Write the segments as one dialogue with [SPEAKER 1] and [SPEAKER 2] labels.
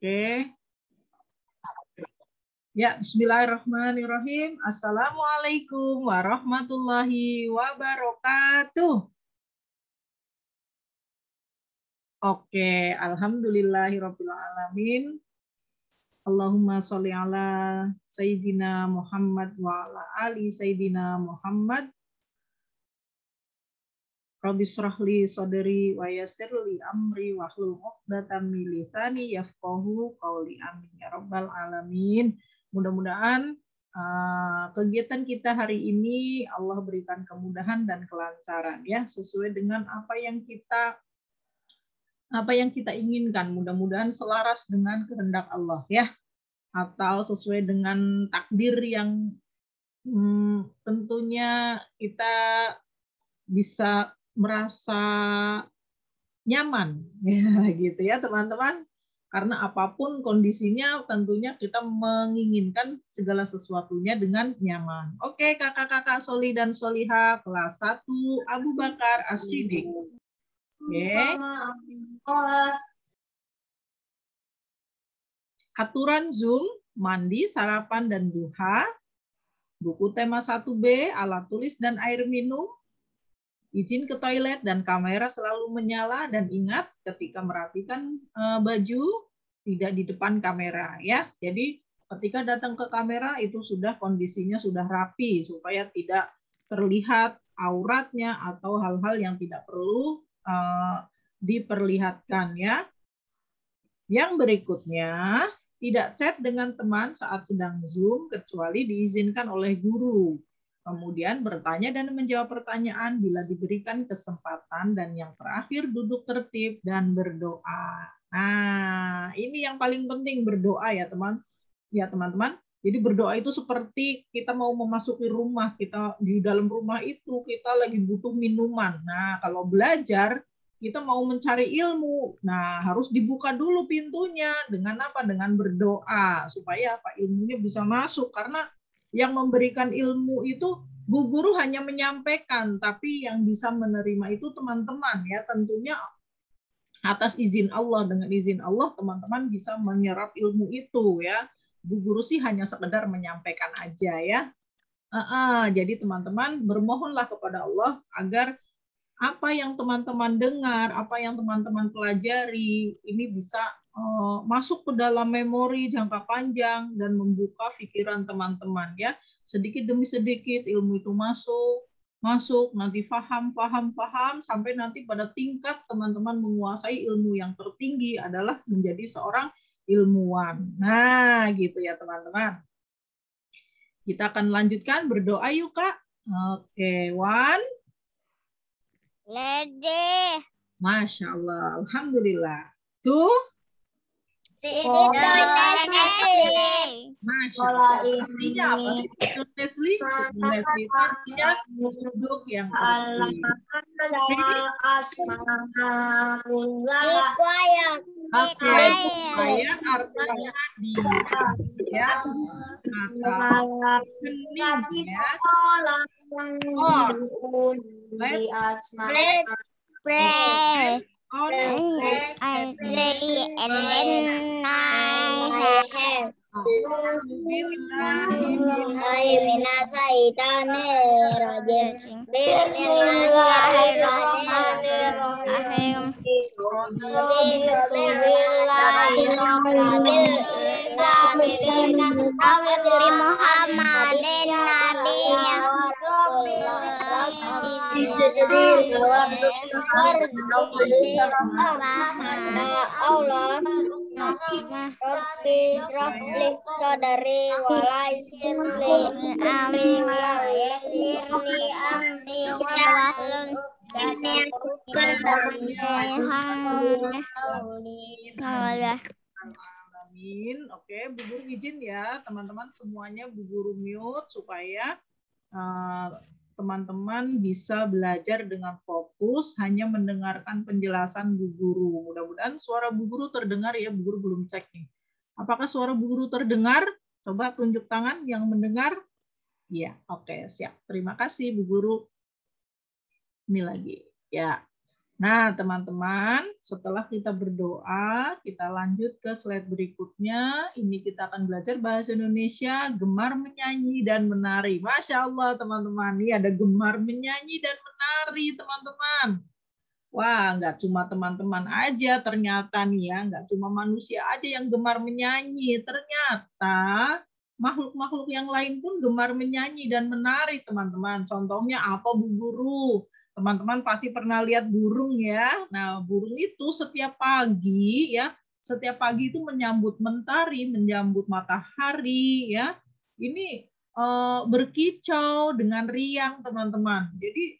[SPEAKER 1] Oke. Ya, bismillahirrahmanirrahim. Assalamualaikum warahmatullahi wabarakatuh. Oke, alhamdulillahirabbil alamin. Allahumma sholli ala sayyidina Muhammad wa ala ali sayyidina Muhammad. Rabbi shrahli sadri wa yassirli amri wahlul 'uqdatam min lisani yafqahu qawli. Amin ya rabbal alamin. Mudah-mudahan kegiatan kita hari ini Allah berikan kemudahan dan kelancaran ya, sesuai dengan apa yang kita inginkan. Mudah-mudahan selaras dengan kehendak Allah ya, atau sesuai dengan takdir yang tentunya kita bisa merasa nyaman ya, gitu ya teman-teman. Karena apapun kondisinya tentunya kita menginginkan segala sesuatunya dengan nyaman. Oke, kakak-kakak Soli dan Soliha kelas 1 Abu Bakar As-Siddiq. Oke. Aturan Zoom, mandi, sarapan, dan duha. Buku tema 1B, alat tulis dan air minum. Izin ke toilet dan kamera selalu menyala, dan ingat ketika merapikan baju tidak di depan kamera ya. Jadi ketika datang ke kamera itu sudah kondisinya sudah rapi supaya tidak terlihat auratnya atau hal-hal yang tidak perlu diperlihatkan ya. Yang berikutnya, tidak chat dengan teman saat sedang Zoom kecuali diizinkan oleh guru. Kemudian bertanya dan menjawab pertanyaan bila diberikan kesempatan, dan yang terakhir duduk tertib dan berdoa. Nah, ini yang paling penting, berdoa ya teman-teman. Jadi berdoa itu seperti kita mau memasuki rumah, kita di dalam rumah itu kita lagi butuh minuman. Nah, kalau belajar kita mau mencari ilmu, nah harus dibuka dulu pintunya dengan apa? Dengan berdoa supaya apa? Ilmunya bisa masuk, karena yang memberikan ilmu itu Bu Guru hanya menyampaikan, tapi yang bisa menerima itu teman-teman ya, tentunya atas izin Allah. Dengan izin Allah teman-teman bisa menyerap ilmu itu ya. Bu Guru sih hanya sekedar menyampaikan aja ya. Jadi teman-teman bermohonlah kepada Allah agar apa yang teman-teman dengar, apa yang teman-teman pelajari ini bisa masuk ke dalam memori jangka panjang dan membuka pikiran teman-teman ya. Sedikit demi sedikit ilmu itu masuk, nanti paham sampai nanti pada tingkat teman-teman menguasai ilmu yang tertinggi adalah menjadi seorang ilmuwan. Nah, gitu ya teman-teman. Kita akan lanjutkan berdoa yuk Kak. Oke, one.
[SPEAKER 2] Ready.
[SPEAKER 1] Masya Allah, alhamdulillah. Tuh. Masya Allah. Artinya apa sih? Leslie itu artinya duduk yang tertib. Oke, quiet artinya diam ya, atau hening ya. Let's pray.
[SPEAKER 2] I pray and then I have Bismillahirrahmanirrahim.
[SPEAKER 1] Amin. Oke, Bu Guru izin ya teman-teman semuanya Bu Guru mute supaya teman-teman bisa belajar dengan fokus hanya mendengarkan penjelasan Bu Guru. Mudah-mudahan suara Bu Guru terdengar ya. Bu Guru belum cek nih. Apakah suara Bu Guru terdengar? Coba tunjuk tangan yang mendengar. Iya, oke, siap. Terima kasih Bu Guru. Ini lagi. Ya. Nah, teman-teman, setelah kita berdoa, kita lanjut ke slide berikutnya. Ini kita akan belajar bahasa Indonesia, gemar menyanyi dan menari. Masya Allah, teman-teman. Ini ada gemar menyanyi dan menari, teman-teman. Wah, nggak cuma teman-teman aja ternyata nih ya, nggak cuma manusia aja yang gemar menyanyi. Ternyata makhluk-makhluk yang lain pun gemar menyanyi dan menari, teman-teman. Contohnya apa, Bu Guru? Teman-teman pasti pernah lihat burung ya. Nah, burung itu setiap pagi ya, setiap pagi itu menyambut mentari, menyambut matahari ya. Ini berkicau dengan riang, teman-teman. Jadi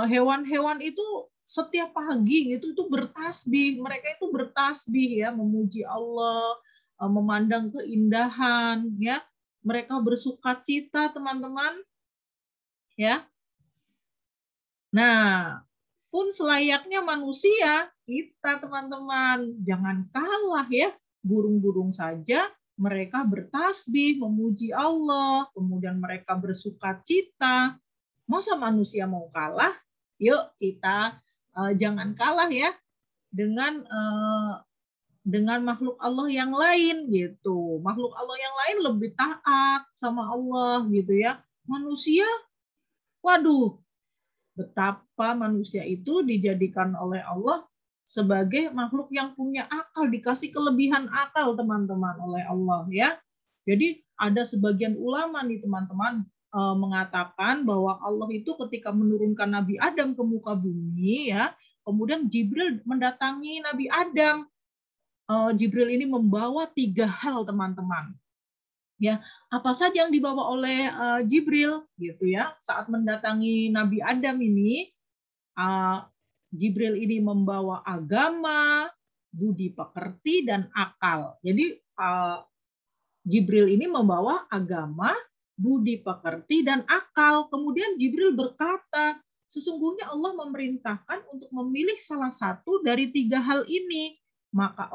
[SPEAKER 1] hewan-hewan itu setiap pagi itu bertasbih, mereka itu bertasbih ya, memuji Allah, memandang keindahan ya, mereka bersukacita, teman-teman ya. Nah, pun selayaknya manusia, kita teman-teman jangan kalah ya, burung-burung saja mereka bertasbih, memuji Allah, kemudian mereka bersukacita. Masa manusia mau kalah? Yuk kita jangan kalah ya dengan makhluk Allah yang lain gitu. Makhluk Allah yang lain lebih taat sama Allah gitu ya. Manusia, waduh, betapa manusia itu dijadikan oleh Allah sebagai makhluk yang punya akal, dikasih kelebihan akal, teman-teman, oleh Allah ya. Jadi ada sebagian ulama nih, teman-teman, mengatakan bahwa Allah itu ketika menurunkan Nabi Adam ke muka bumi ya, kemudian Jibril mendatangi Nabi Adam. Jibril ini membawa 3 hal, teman-teman. Ya, apa saja yang dibawa oleh Jibril gitu ya saat mendatangi Nabi Adam ini? Jibril ini membawa agama, budi pekerti, dan akal. Jadi Jibril ini membawa agama, budi pekerti, dan akal. Kemudian Jibril berkata, sesungguhnya Allah memerintahkan untuk memilih salah satu dari 3 hal ini. Maka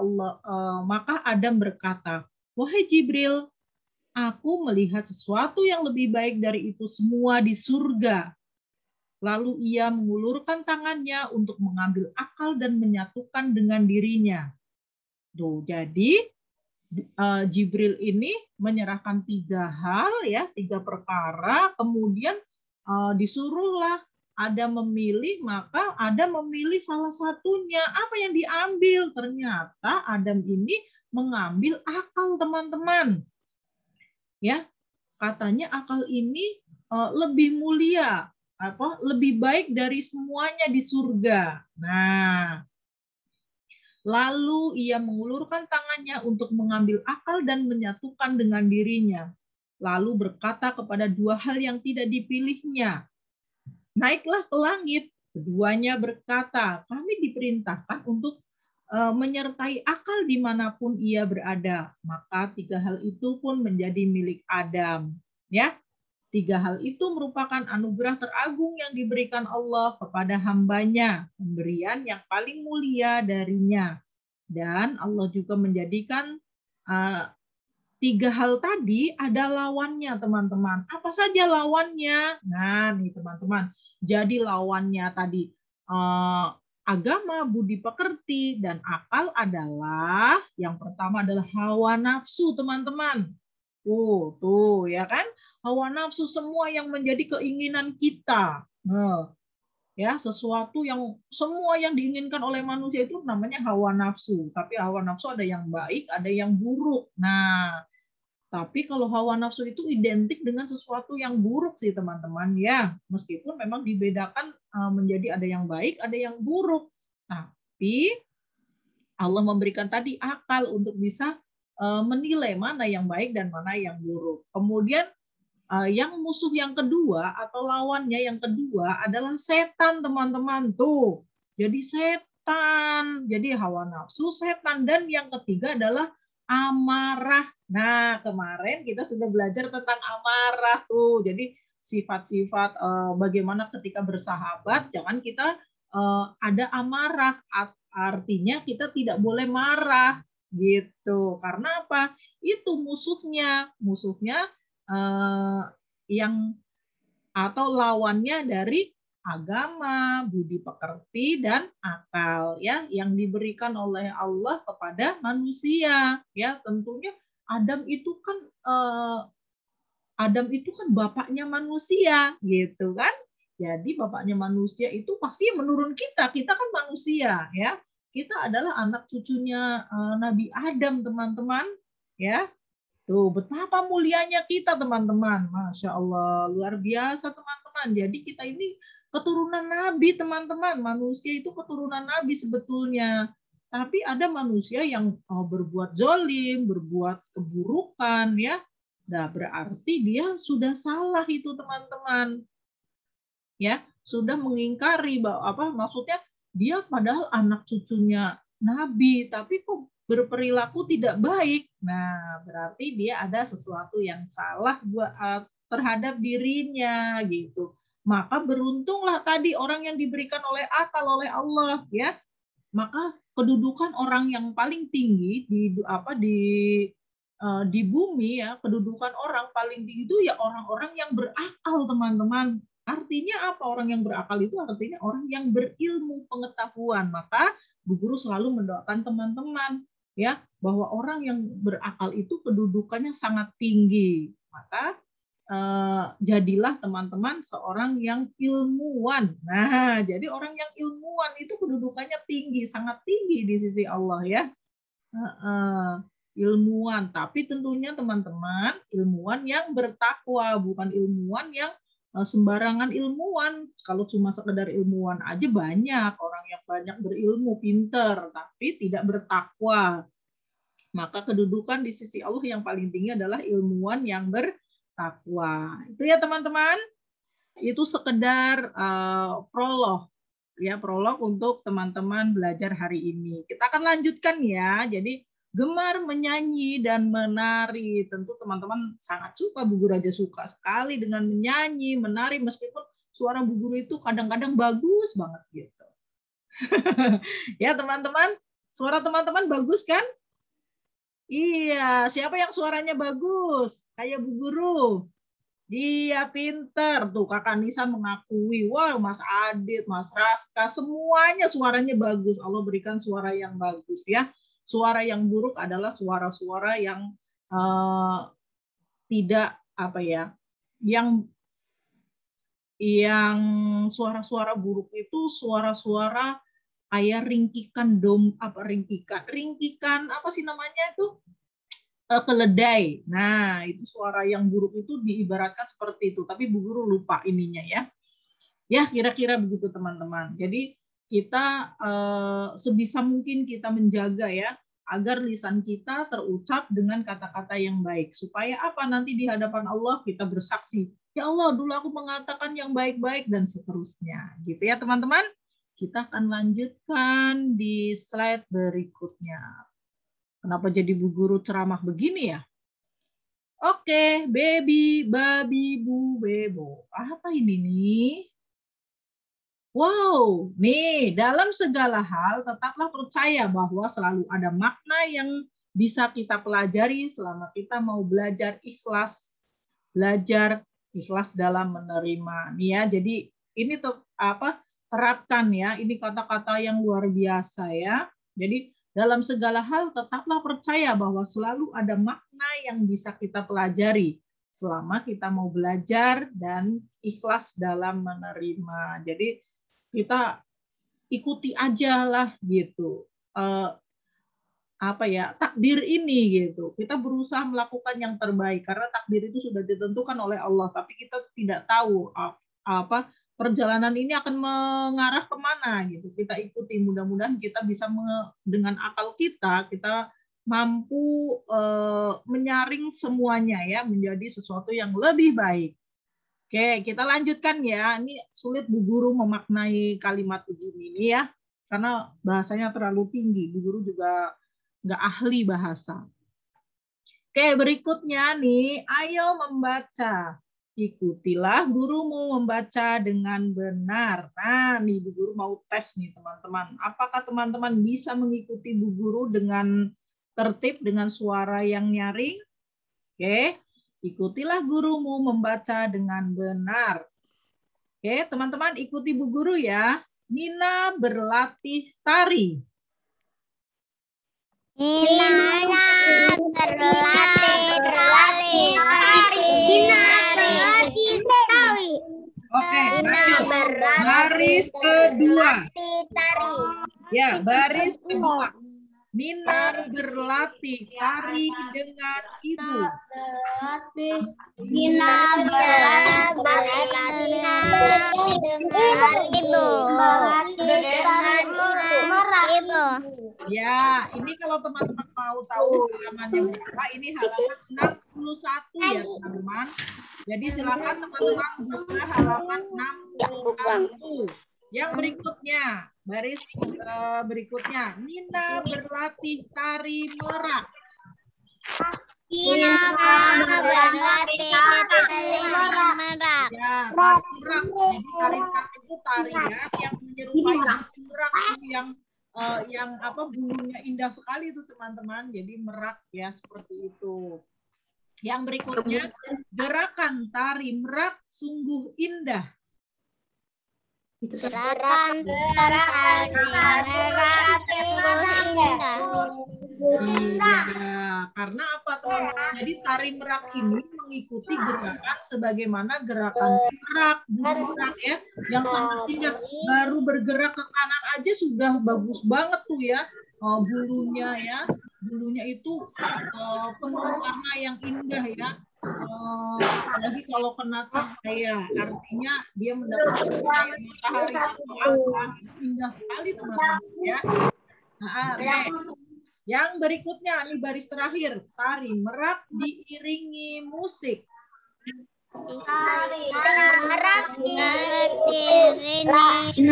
[SPEAKER 1] Adam berkata, wahai Jibril, aku melihat sesuatu yang lebih baik dari itu semua di surga. Lalu ia mengulurkan tangannya untuk mengambil akal dan menyatukan dengan dirinya. Tuh, jadi Jibril ini menyerahkan 3 hal ya, 3 perkara, kemudian disuruhlah Adam memilih, maka Adam memilih salah satunya. Apa yang diambil? Ternyata Adam ini mengambil akal, teman-teman. Ya, katanya akal ini lebih mulia, lebih baik dari semuanya di surga. Nah, lalu ia mengulurkan tangannya untuk mengambil akal dan menyatukan dengan dirinya. Lalu berkata kepada 2 hal yang tidak dipilihnya, naiklah ke langit. Keduanya berkata, kami diperintahkan untuk menyertai akal dimanapun ia berada. Maka 3 hal itu pun menjadi milik Adam. Ya, 3 hal itu merupakan anugerah teragung yang diberikan Allah kepada hambanya, pemberian yang paling mulia darinya. Dan Allah juga menjadikan 3 hal tadi ada lawannya, teman-teman. Apa saja lawannya? Nah, nih teman-teman. Jadi lawannya tadi agama, budi pekerti, dan akal adalah yang pertama adalah hawa nafsu, teman-teman. Tuh ya kan? Hawa nafsu, semua yang menjadi keinginan kita. Ya, sesuatu yang semua yang diinginkan oleh manusia itu namanya hawa nafsu. Tapi hawa nafsu ada yang baik, ada yang buruk. Nah, tapi kalau hawa nafsu itu identik dengan sesuatu yang buruk sih, teman-teman ya. Meskipun memang dibedakan menjadi ada yang baik, ada yang buruk. Tapi Allah memberikan tadi akal untuk bisa menilai mana yang baik dan mana yang buruk. Kemudian yang musuh yang kedua atau lawannya yang kedua adalah setan, teman-teman. Tuh, jadi setan. Jadi hawa nafsu, setan. Dan yang ketiga adalah amarah. Nah, kemarin kita sudah belajar tentang amarah tuh. Jadi sifat-sifat bagaimana ketika bersahabat, jangan kita ada amarah. Artinya kita tidak boleh marah gitu. Karena apa? Itu musuhnya yang atau lawannya dari agama, budi pekerti, dan akal ya yang diberikan oleh Allah kepada manusia. Ya, tentunya Adam itu kan bapaknya manusia, gitu kan? Jadi bapaknya manusia itu pasti menurun kita. Kita kan manusia, ya. Kita adalah anak cucunya Nabi Adam, teman-teman, ya. Tuh, betapa mulianya kita, teman-teman. Masya Allah, luar biasa, teman-teman. Jadi kita ini keturunan Nabi, teman-teman. Manusia itu keturunan Nabi sebetulnya. Tapi ada manusia yang berbuat zolim, berbuat keburukan, ya. Nah, berarti dia sudah salah itu, teman-teman. Ya, sudah mengingkari bahwa maksudnya dia padahal anak cucunya Nabi, tapi kok berperilaku tidak baik. Nah, berarti dia ada sesuatu yang salah terhadap dirinya gitu. Maka beruntunglah tadi orang yang diberikan oleh akal oleh Allah, ya. Maka kedudukan orang yang paling tinggi di bumi, ya, kedudukan orang paling tinggi itu ya orang-orang yang berakal, teman-teman. Artinya apa orang yang berakal itu? Artinya orang yang berilmu pengetahuan. Maka Bu Guru selalu mendoakan teman-teman, ya, bahwa orang yang berakal itu kedudukannya sangat tinggi. Maka jadilah teman-teman seorang yang ilmuwan. Nah, jadi orang yang ilmuwan itu kedudukannya tinggi, sangat tinggi di sisi Allah, ya. Ilmuwan, tapi tentunya teman-teman ilmuwan yang bertakwa, bukan ilmuwan yang sembarangan ilmuwan. Kalau cuma sekedar ilmuwan aja banyak orang yang banyak berilmu, pinter, tapi tidak bertakwa. Maka kedudukan di sisi Allah yang paling tinggi adalah ilmuwan yang bertakwa. Itu ya teman-teman. Itu sekedar prolog, ya, prolog untuk teman-teman belajar hari ini. Kita akan lanjutkan ya. Jadi gemar menyanyi dan menari. Tentu teman-teman sangat suka, Bu Guru aja suka sekali dengan menyanyi, menari, meskipun suara Bu Guru itu kadang-kadang bagus banget gitu. Ya teman-teman, suara teman-teman bagus kan? Iya, siapa yang suaranya bagus? Kayak Bu Guru. Dia pinter tuh, Kakak Nisa mengakui. Wah, Mas Adit, Mas Raska, semuanya suaranya bagus. Allah berikan suara yang bagus ya. Suara yang buruk adalah suara-suara yang tidak yang suara-suara buruk itu suara-suara kayak ringkikan keledai. Nah, itu suara yang buruk itu diibaratkan seperti itu. Tapi Bu Guru lupa ininya ya. Ya, kira-kira begitu teman-teman. Jadi kita sebisa mungkin kita menjaga ya, agar lisan kita terucap dengan kata-kata yang baik. Supaya apa? Nanti di hadapan Allah kita bersaksi. Ya Allah, dulu aku mengatakan yang baik-baik dan seterusnya. Gitu ya teman-teman. Kita akan lanjutkan di slide berikutnya. Kenapa jadi Bu Guru ceramah begini ya? Oke, baby, babi, bu, bebo. Apa ini nih? Wow, nih dalam segala hal tetaplah percaya bahwa selalu ada makna yang bisa kita pelajari selama kita mau belajar ikhlas dalam menerima. Nih ya, jadi ini terapkan ya, ini kata-kata yang luar biasa ya. Jadi dalam segala hal tetaplah percaya bahwa selalu ada makna yang bisa kita pelajari selama kita mau belajar dan ikhlas dalam menerima. Jadi kita ikuti aja lah gitu. Takdir ini gitu. Kita berusaha melakukan yang terbaik karena takdir itu sudah ditentukan oleh Allah, tapi kita tidak tahu perjalanan ini akan mengarah kemana gitu. Kita ikuti, mudah-mudahan kita bisa dengan akal kita mampu menyaring semuanya ya menjadi sesuatu yang lebih baik. Oke, kita lanjutkan ya. Ini sulit Bu Guru memaknai kalimat begini ini ya, karena bahasanya terlalu tinggi. Bu Guru juga nggak ahli bahasa. Oke, berikutnya nih, ayo membaca. Ikutilah gurumu membaca dengan benar. Nah, nih Bu Guru mau tes nih teman-teman. Apakah teman-teman bisa mengikuti Bu Guru dengan tertib, dengan suara yang nyaring? Oke. Ikutilah gurumu membaca dengan benar. Oke, teman-teman ikuti Bu Guru ya. Nina berlatih tari.
[SPEAKER 2] Nina berlatih tari. Nina berlatih tari.
[SPEAKER 1] Oke, lanjut. Baris kedua.
[SPEAKER 2] Tari.
[SPEAKER 1] Ya, baris kedua. Nina berlatih tari dengan ibu.
[SPEAKER 2] Nina berlatih dengan ibu. Ibu.
[SPEAKER 1] Ya, ini kalau teman-teman mau tahu halamannya berapa, ini halaman 61 ya teman-teman. Jadi silakan teman-teman buka halaman 61. Yang berikutnya, baris berikutnya, Nina berlatih tari merak.
[SPEAKER 2] Nina berlatih tari merak.
[SPEAKER 1] Ya, tari merak. Jadi tari merak itu tarian yang menyerupai merak yang apa bulunya indah sekali itu teman-teman. Jadi merak ya seperti itu. Yang berikutnya, gerakan tari merak sungguh indah.
[SPEAKER 2] Gerakan tari merak sungguh indah.
[SPEAKER 1] Iya, karena apa teman-teman? Jadi tari merak ini mengikuti gerakan sebagaimana gerakan merak, bulu merak ya, yang sangat indah. Baru bergerak ke kanan aja sudah bagus banget tuh ya, bulunya ya, bulunya itu penuh warna yang indah ya. Apalagi kalau kena cahaya, artinya dia mendapatkan cahaya matahari yang indah sekali teman-teman ya. Nah, yang berikutnya, ini baris terakhir, tari merak diiringi musik.
[SPEAKER 2] Tari merak diiringi musik.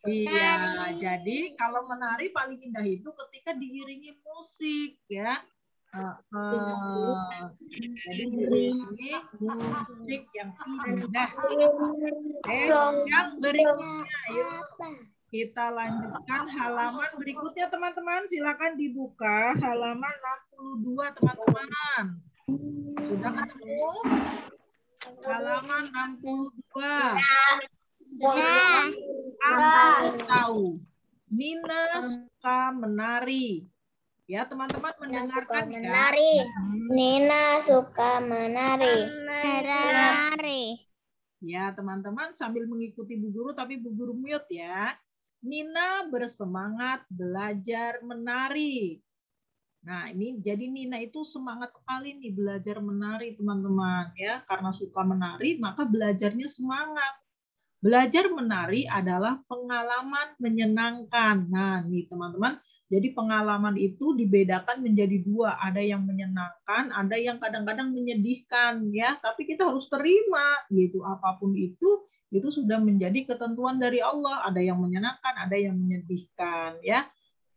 [SPEAKER 1] Iya, jadi kalau menari paling indah itu ketika diiringi musik ya. Jadi diiringi musik yang indah. Yang berikutnya, yuk. Kita lanjutkan halaman berikutnya teman-teman. Silakan dibuka halaman 62 teman-teman. Sudah ketemu? Halaman 62. Aku tahu. Nina suka menari. Ya teman-teman mendengarkan
[SPEAKER 2] menari.
[SPEAKER 1] Ya.
[SPEAKER 2] Nina suka menari. Menari.
[SPEAKER 1] Ya teman-teman sambil mengikuti Bu Guru tapi Bu Guru mute ya. Nina bersemangat belajar menari. Nah, ini jadi Nina itu semangat sekali nih belajar menari, teman-teman ya. Karena suka menari, maka belajarnya semangat. Belajar menari adalah pengalaman menyenangkan. Nah, nih teman-teman, jadi pengalaman itu dibedakan menjadi dua. Ada yang menyenangkan, ada yang kadang-kadang menyedihkan ya. Tapi kita harus terima gitu. Apapun itu sudah menjadi ketentuan dari Allah. Ada yang menyenangkan, ada yang menyedihkan ya.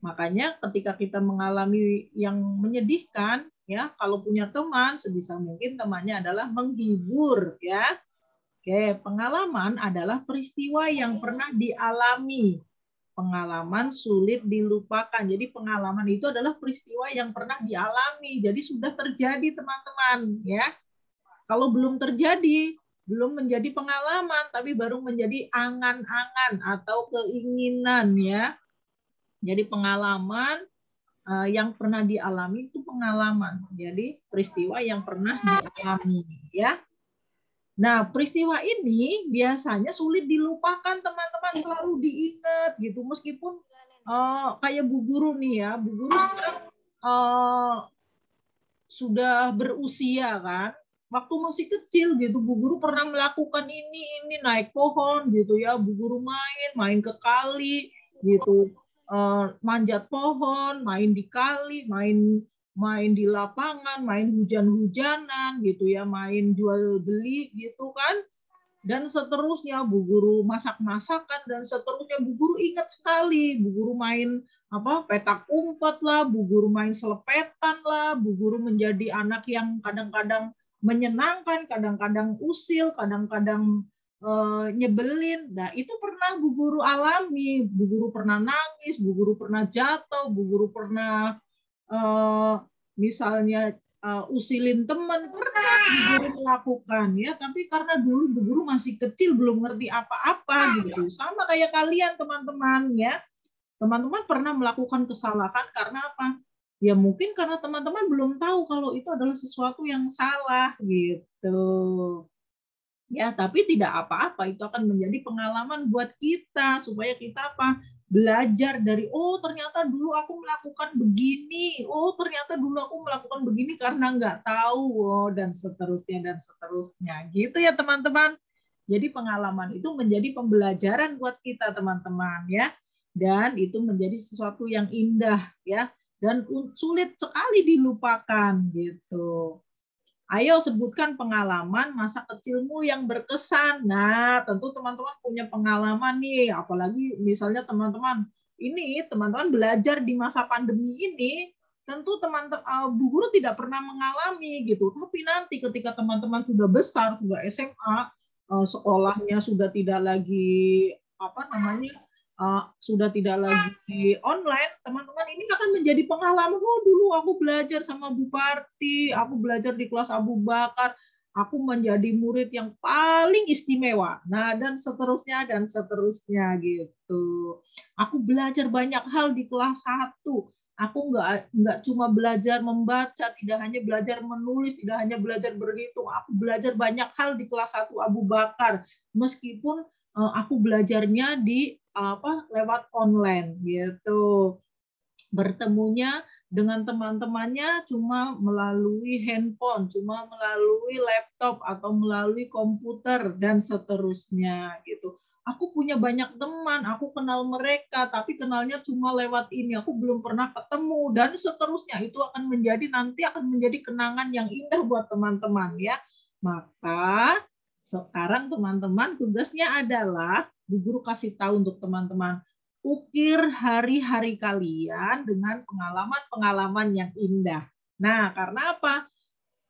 [SPEAKER 1] Makanya ketika kita mengalami yang menyedihkan ya, kalau punya teman sebisa mungkin temannya adalah menghibur ya. Oke, pengalaman adalah peristiwa yang pernah dialami. Pengalaman sulit dilupakan. Jadi pengalaman itu adalah peristiwa yang pernah dialami. Jadi sudah terjadi teman-teman ya. Kalau belum terjadi, belum menjadi pengalaman, tapi baru menjadi angan-angan atau keinginan ya. Jadi pengalaman yang pernah dialami itu pengalaman. Jadi peristiwa yang pernah dialami ya. Nah, peristiwa ini biasanya sulit dilupakan teman-teman, selalu diingat gitu. Meskipun kayak Bu Guru nih ya, Bu Guru sekarang sudah berusia kan. Waktu masih kecil gitu, Bu Guru pernah melakukan ini naik pohon gitu ya. Bu Guru main ke kali gitu, manjat pohon, main di kali, main di lapangan, main hujan-hujanan gitu ya, main jual beli gitu kan. Dan seterusnya Bu Guru masak-masakan dan seterusnya Bu Guru ingat sekali. Bu Guru main petak umpet lah, Bu Guru main selepetan lah, Bu Guru menjadi anak yang kadang-kadang menyenangkan, kadang-kadang usil, kadang-kadang nyebelin. Nah, itu pernah Bu Guru alami. Bu Guru pernah nangis, Bu Guru pernah jatuh, Bu Guru pernah misalnya usilin teman, pernah Bu Guru melakukan ya, tapi karena dulu Bu Guru masih kecil belum ngerti apa-apa gitu. Sama kayak kalian teman-teman ya. Teman-teman pernah melakukan kesalahan karena apa? Ya mungkin karena teman-teman belum tahu kalau itu adalah sesuatu yang salah gitu. Ya, tapi tidak apa-apa, itu akan menjadi pengalaman buat kita supaya kita apa? Belajar dari oh ternyata dulu aku melakukan begini, oh ternyata dulu aku melakukan begini karena nggak tahu, oh dan seterusnya gitu ya teman-teman. Jadi pengalaman itu menjadi pembelajaran buat kita teman-teman ya, dan itu menjadi sesuatu yang indah ya, dan sulit sekali dilupakan gitu. Ayo sebutkan pengalaman masa kecilmu yang berkesan. Nah, tentu teman-teman punya pengalaman nih, apalagi misalnya teman-teman belajar di masa pandemi ini, tentu Bu Guru tidak pernah mengalami gitu. Tapi nanti ketika teman-teman sudah besar, sudah SMA, sekolahnya sudah tidak lagi sudah tidak lagi online, teman-teman ini akan menjadi pengalaman. Oh dulu aku belajar sama Bu Parti, aku belajar di kelas Abu Bakar, aku menjadi murid yang paling istimewa. Nah dan seterusnya gitu. Aku belajar banyak hal di kelas 1. Aku nggak cuma belajar membaca, tidak hanya belajar menulis, tidak hanya belajar berhitung. Aku belajar banyak hal di kelas 1 Abu Bakar, meskipun aku belajarnya di lewat online gitu. Bertemunya dengan teman-temannya cuma melalui handphone, cuma melalui laptop atau melalui komputer dan seterusnya gitu. Aku punya banyak teman, aku kenal mereka, tapi kenalnya cuma lewat ini. Aku belum pernah ketemu dan seterusnya. Itu nanti akan menjadi kenangan yang indah buat teman-teman ya. Maka sekarang teman-teman tugasnya adalah Bu Guru kasih tahu untuk teman-teman, ukir hari-hari kalian dengan pengalaman-pengalaman yang indah. Nah, karena apa?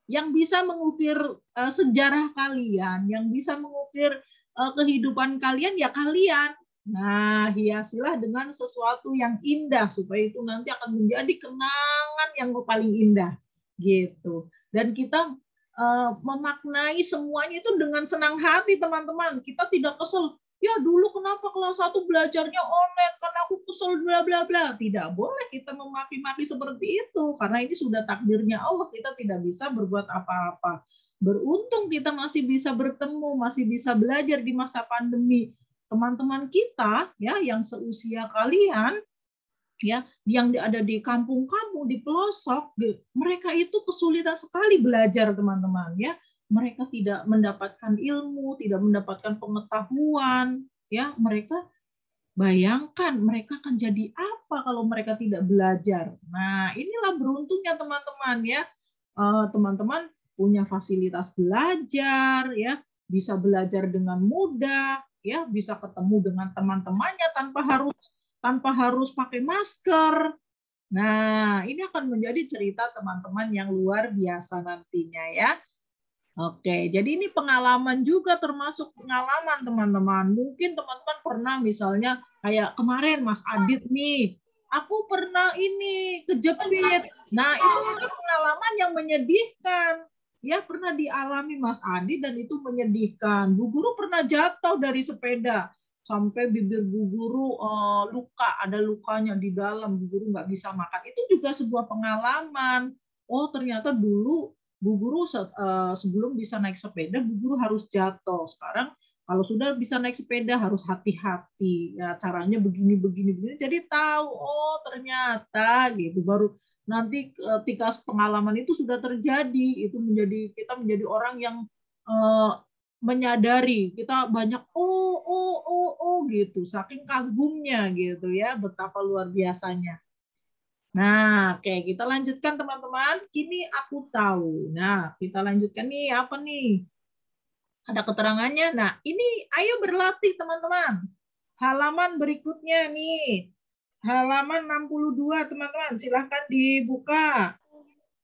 [SPEAKER 1] Yang bisa mengukir sejarah kalian, yang bisa mengukir kehidupan kalian ya kalian. Nah, hiasilah dengan sesuatu yang indah supaya itu nanti akan menjadi kenangan yang paling indah gitu. Dan kita memaknai semuanya itu dengan senang hati teman-teman. Kita tidak kesel, ya dulu kenapa kelas 1 belajarnya online karena aku kesel bla bla bla. Tidak boleh kita memaki-maki seperti itu karena ini sudah takdirnya Allah, kita tidak bisa berbuat apa-apa. Beruntung kita masih bisa bertemu, masih bisa belajar di masa pandemi. Teman-teman kita ya yang seusia kalian ya yang ada di kampung-kampung di pelosok, mereka itu kesulitan sekali belajar teman-teman ya. Mereka tidak mendapatkan ilmu, tidak mendapatkan pengetahuan ya. Mereka bayangkan mereka akan jadi apa kalau mereka tidak belajar. Nah, inilah beruntungnya teman-teman ya. Teman-teman punya fasilitas belajar ya, bisa belajar dengan mudah ya, bisa ketemu dengan teman-temannya tanpa harus pakai masker. Nah, ini akan menjadi cerita teman-teman yang luar biasa nantinya ya. Oke, jadi ini pengalaman juga termasuk pengalaman teman-teman. Mungkin teman-teman pernah misalnya kayak kemarin Mas Adit nih, aku pernah ini kejepit. Nah, itu pengalaman yang menyedihkan. Ya, pernah dialami Mas Adit dan itu menyedihkan. Bu Guru pernah jatuh dari sepeda sampai bibir Bu Guru luka, ada lukanya di dalam, Bu Guru nggak bisa makan. Itu juga sebuah pengalaman. Oh, ternyata dulu Bu Guru sebelum bisa naik sepeda, Bu Guru harus jatuh. Sekarang kalau sudah bisa naik sepeda harus hati-hati. Ya, caranya begini. Jadi tahu, oh ternyata gitu. Baru nanti ketika pengalaman itu sudah terjadi, itu kita menjadi orang yang menyadari kita banyak gitu, saking kagumnya gitu ya, betapa luar biasanya. Nah, oke, kita lanjutkan teman-teman. Kini aku tahu. Nah, kita lanjutkan nih, apa nih? Ada keterangannya. Nah, ini ayo berlatih teman-teman. Halaman berikutnya nih. Halaman 62, teman-teman. Silahkan dibuka.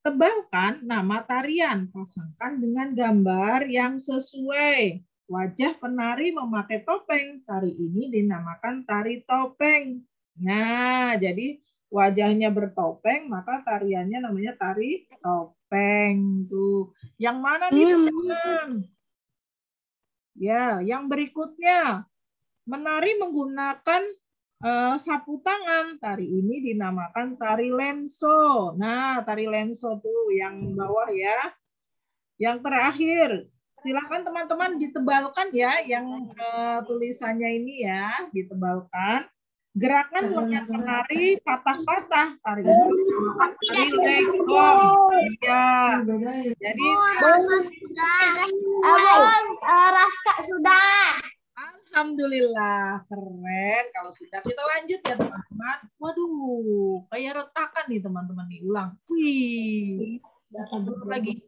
[SPEAKER 1] Tebalkan nama tarian. Pasangkan dengan gambar yang sesuai. Wajah penari memakai topeng. Tari ini dinamakan tari topeng. Nah, jadi wajahnya bertopeng, maka tariannya namanya tari topeng tuh. Yang mana nih teman-teman? Ya, yang berikutnya menari menggunakan sapu tangan. Tari ini dinamakan tari lenso. Nah, tari lenso tuh yang bawah ya. Yang terakhir, silakan teman-teman ditebalkan ya yang tulisannya ini ya, ditebalkan. Gerakan menari patah-patah. Tari ini dinamakan tari legong. Iya. Jadi
[SPEAKER 2] Raska sudah.
[SPEAKER 1] alhamdulillah, keren. Kalau sudah kita lanjut ya teman-teman. Waduh, kayak retakan nih teman-teman nih. Ulang. Wih. Mundur lagi.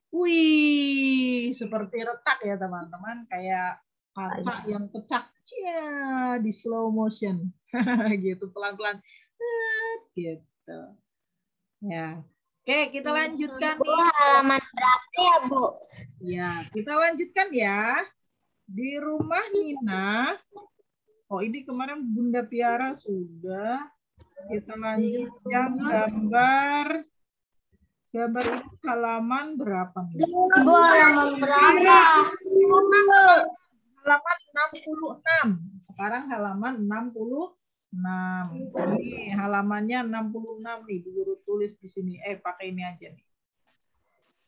[SPEAKER 1] Wih, seperti retak ya teman-teman. Kayak kaca yang pecah. Cia, di slow motion. Gitu, pelan-pelan. Gitu. Ya. Oke, kita lanjutkan nih.
[SPEAKER 2] Halaman berapa ya, Bu?
[SPEAKER 1] Ya, kita lanjutkan ya. Di rumah Nina. Oh, ini kemarin Bunda Tiara sudah. Kita lanjut yang gambar. Gambar ini halaman berapa nih?
[SPEAKER 2] Halaman berapa?
[SPEAKER 1] Halaman 66. Sekarang halaman 66. Ini halamannya 66 nih. Guru tulis di sini. Pakai ini aja nih.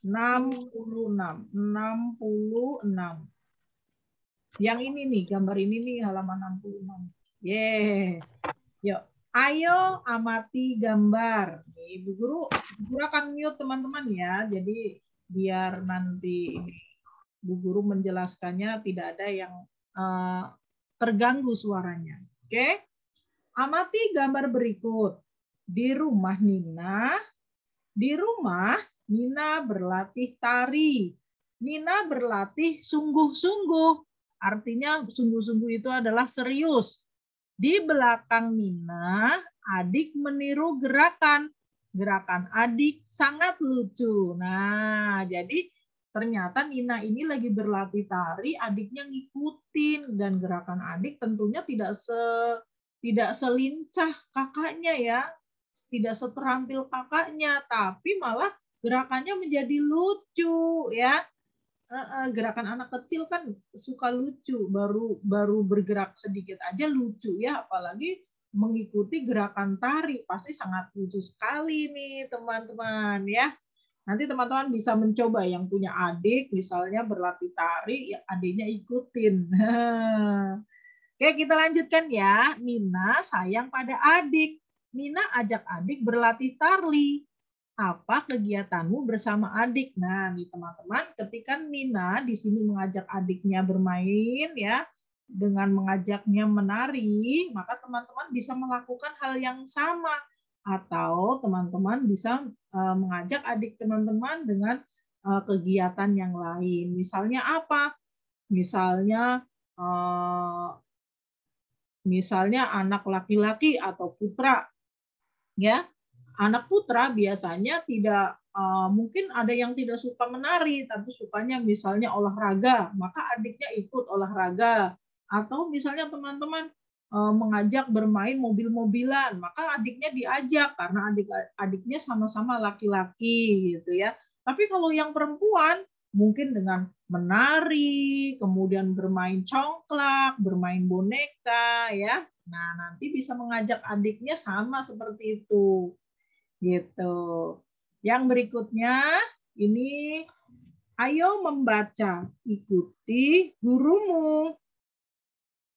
[SPEAKER 1] 66. 66. Yang ini nih, gambar ini nih halaman 66. Yeay. Yuk, ayo amati gambar. Nih, Bu Guru akan mute teman-teman ya. Jadi biar nanti ini Bu Guru menjelaskannya tidak ada yang terganggu suaranya. Oke? Amati gambar berikut. Di rumah Nina berlatih tari. Nina berlatih sungguh-sungguh. Artinya sungguh-sungguh itu adalah serius. Di belakang Nina, adik meniru gerakan. Gerakan adik sangat lucu. Nah, jadi ternyata Nina ini lagi berlatih tari, adiknya ngikutin. Dan gerakan adik tentunya tidak selincah kakaknya ya. Tidak seterampil kakaknya, tapi malah gerakannya menjadi lucu ya. Gerakan anak kecil kan suka lucu, baru bergerak sedikit aja lucu ya, apalagi mengikuti gerakan tari pasti sangat lucu sekali nih teman-teman ya. Nanti teman-teman bisa mencoba yang punya adik misalnya berlatih tari, ya adiknya ikutin. Oke, kita lanjutkan ya. Nina sayang pada adik. Nina ajak adik berlatih tari. Apa kegiatanmu bersama adik? Nah, nih teman-teman, ketika Nina di sini mengajak adiknya bermain ya, dengan mengajaknya menari, maka teman-teman bisa melakukan hal yang sama. Atau teman-teman bisa mengajak adik teman-teman dengan kegiatan yang lain. Misalnya apa? Misalnya anak laki-laki atau putra, ya. Anak putra biasanya tidak mungkin ada yang tidak suka menari, tapi sukanya misalnya olahraga, maka adiknya ikut olahraga. Atau misalnya teman-teman mengajak bermain mobil-mobilan, maka adiknya diajak karena adik-adiknya sama-sama laki-laki gitu ya. Tapi kalau yang perempuan mungkin dengan menari, kemudian bermain congklak, bermain boneka ya. Nah, nanti bisa mengajak adiknya sama seperti itu. Gitu. Yang berikutnya ini ayo membaca, ikuti gurumu.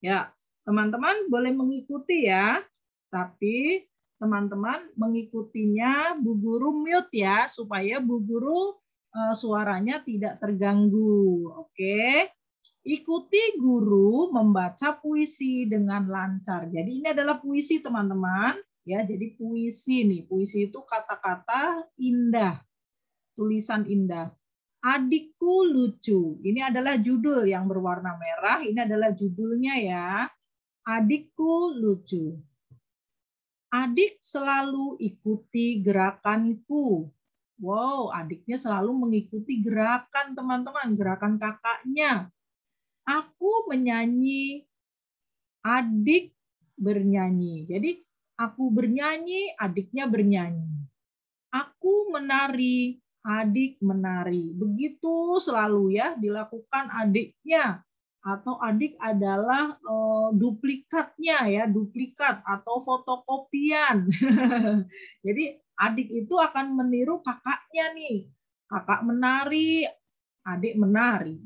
[SPEAKER 1] Ya, teman-teman boleh mengikuti ya. Tapi teman-teman mengikutinya Bu Guru mute ya supaya Bu Guru suaranya tidak terganggu. Oke. Ikuti guru membaca puisi dengan lancar. Jadi ini adalah puisi teman-teman. Ya, jadi puisi nih. Puisi itu kata-kata indah, tulisan indah. Adikku lucu. Ini adalah judul yang berwarna merah. Ini adalah judulnya ya. Adikku lucu. Adik selalu ikuti gerakanku. Wow, adiknya selalu mengikuti gerakan teman-teman, gerakan kakaknya. Aku menyanyi, adik bernyanyi. Jadi Aku bernyanyi, adiknya bernyanyi. Aku menari, adik menari. Begitu selalu ya dilakukan adiknya. Atau adik adalah duplikatnya ya, duplikat atau fotokopian. Jadi adik itu akan meniru kakaknya nih. Kakak menari, adik menari.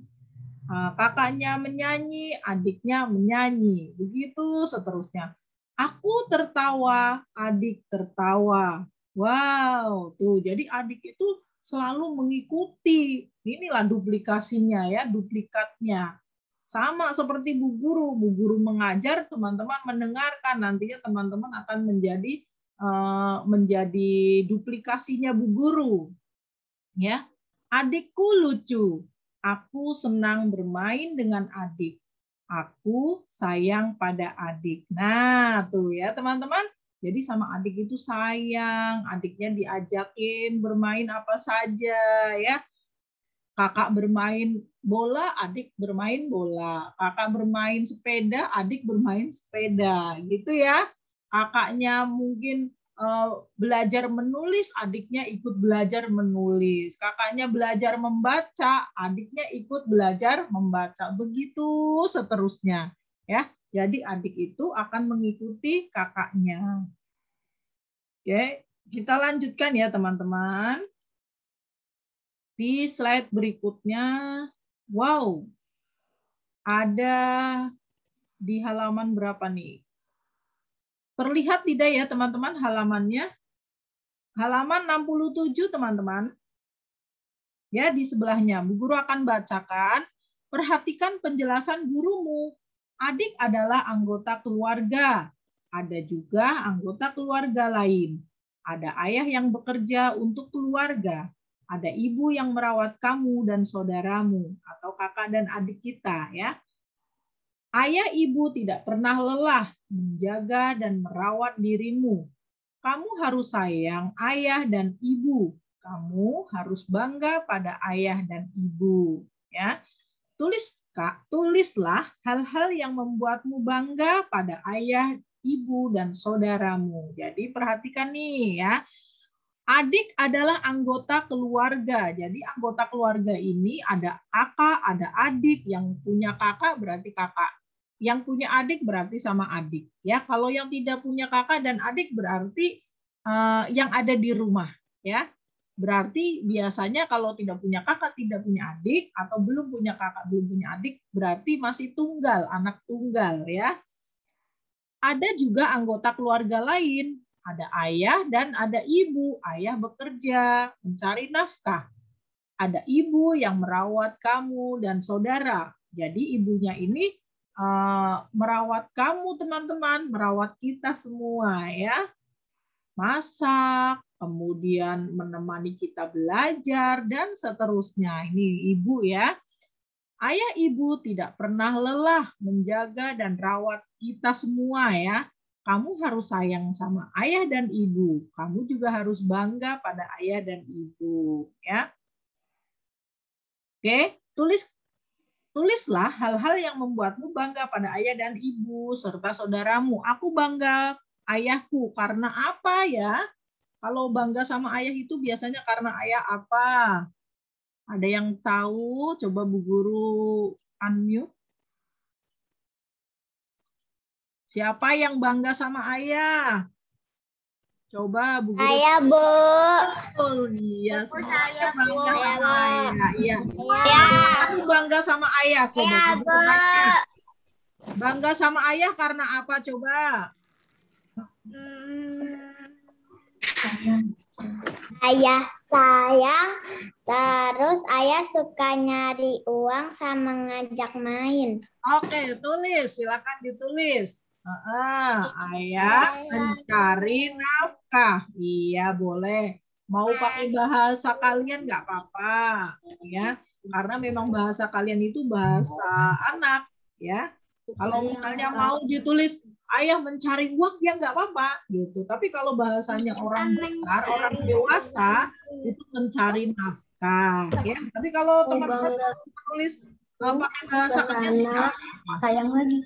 [SPEAKER 1] Kakaknya menyanyi, adiknya menyanyi. Begitu seterusnya. Aku tertawa, adik tertawa. Wow, tuh. Jadi adik itu selalu mengikuti. Inilah duplikasinya ya, duplikatnya. Sama seperti Bu Guru. Bu Guru mengajar, teman-teman mendengarkan. Nantinya teman-teman akan menjadi duplikasinya Bu Guru. Ya, adikku lucu. Aku senang bermain dengan adik. Aku sayang pada adik. Nah, tuh ya teman-teman. Jadi sama adik itu sayang, adiknya diajakin bermain apa saja ya. Kakak bermain bola, adik bermain bola. Kakak bermain sepeda, adik bermain sepeda. Gitu ya. Kakaknya mungkin belajar menulis, adiknya ikut belajar menulis. Kakaknya belajar membaca, adiknya ikut belajar membaca. Begitu seterusnya. Ya, jadi adik itu akan mengikuti kakaknya. Oke, kita lanjutkan ya teman-teman. Di slide berikutnya, wow, ada di halaman berapa nih? Terlihat tidak ya teman-teman halamannya? Halaman 67 teman-teman. Ya, di sebelahnya. Bu Guru akan bacakan. Perhatikan penjelasan gurumu. Adik adalah anggota keluarga. Ada juga anggota keluarga lain. Ada ayah yang bekerja untuk keluarga. Ada ibu yang merawat kamu dan saudaramu atau kakak dan adik kita ya. Ayah ibu tidak pernah lelah menjaga dan merawat dirimu. Kamu harus sayang ayah dan ibu. Kamu harus bangga pada ayah dan ibu ya. Tulislah hal-hal yang membuatmu bangga pada ayah, ibu dan saudaramu. Jadi perhatikan nih ya. Adik adalah anggota keluarga. Jadi anggota keluarga ini ada kakak, ada adik. Yang punya kakak berarti kakak. Yang punya adik berarti sama adik. Ya, kalau yang tidak punya kakak dan adik berarti yang ada di rumah. Ya, berarti biasanya kalau tidak punya kakak, tidak punya adik, atau belum punya kakak, belum punya adik, berarti masih tunggal, anak tunggal. Ya, ada juga anggota keluarga lain. Ada ayah dan ada ibu. Ayah bekerja, mencari nafkah. Ada ibu yang merawat kamu dan saudara. Jadi ibunya ini merawat kamu teman-teman, merawat kita semua ya. Masak, kemudian menemani kita belajar dan seterusnya. Ini ibu ya. Ayah ibu tidak pernah lelah menjaga dan rawat kita semua ya. Kamu harus sayang sama ayah dan ibu. Kamu juga harus bangga pada ayah dan ibu, ya. Oke, tulislah hal-hal yang membuatmu bangga pada ayah dan ibu serta saudaramu. Aku bangga ayahku karena apa ya? Kalau bangga sama ayah itu biasanya karena ayah apa? Ada yang tahu? Coba Bu Guru unmute. Siapa yang bangga sama ayah? Coba Bu Guru.
[SPEAKER 2] Saya, Bu.
[SPEAKER 1] Oh iya, semuanya bangga sama ayah. Iya.
[SPEAKER 2] Ya.
[SPEAKER 1] Aku bangga sama ayah. Coba
[SPEAKER 2] Ya,
[SPEAKER 1] Bu
[SPEAKER 2] Bu.
[SPEAKER 1] tanya. Bangga sama ayah karena apa? Coba.
[SPEAKER 2] Ayah sayang, terus ayah suka nyari uang sama ngajak main.
[SPEAKER 1] Oke, tulis. Silakan ditulis. Ayah mencari nafkah. Iya, boleh. Mau pakai bahasa kalian nggak apa-apa, ya. Karena memang bahasa kalian itu bahasa anak, ya. Kalau misalnya mau ditulis ayah mencari uang, ya nggak apa-apa, gitu. Tapi kalau bahasanya orang besar, orang dewasa, itu mencari nafkah, ya. Tapi kalau teman-teman tulis pakai bahasa kalian tidak apa-apa.
[SPEAKER 2] Sayang lagi.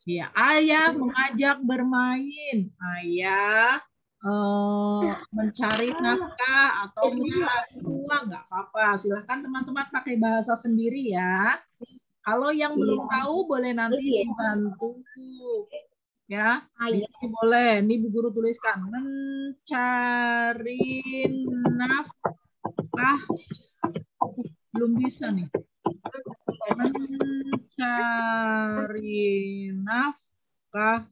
[SPEAKER 1] Ya, ayah mengajak bermain. Ayah mencari nafkah atau mencari uang, nggak apa-apa. Silahkan teman-teman pakai bahasa sendiri ya. Kalau yang belum tahu boleh nanti dibantu. Ya, di sini boleh. Ini Bu Guru tuliskan. Mencari nafkah. Belum bisa nih. Mencari nafkah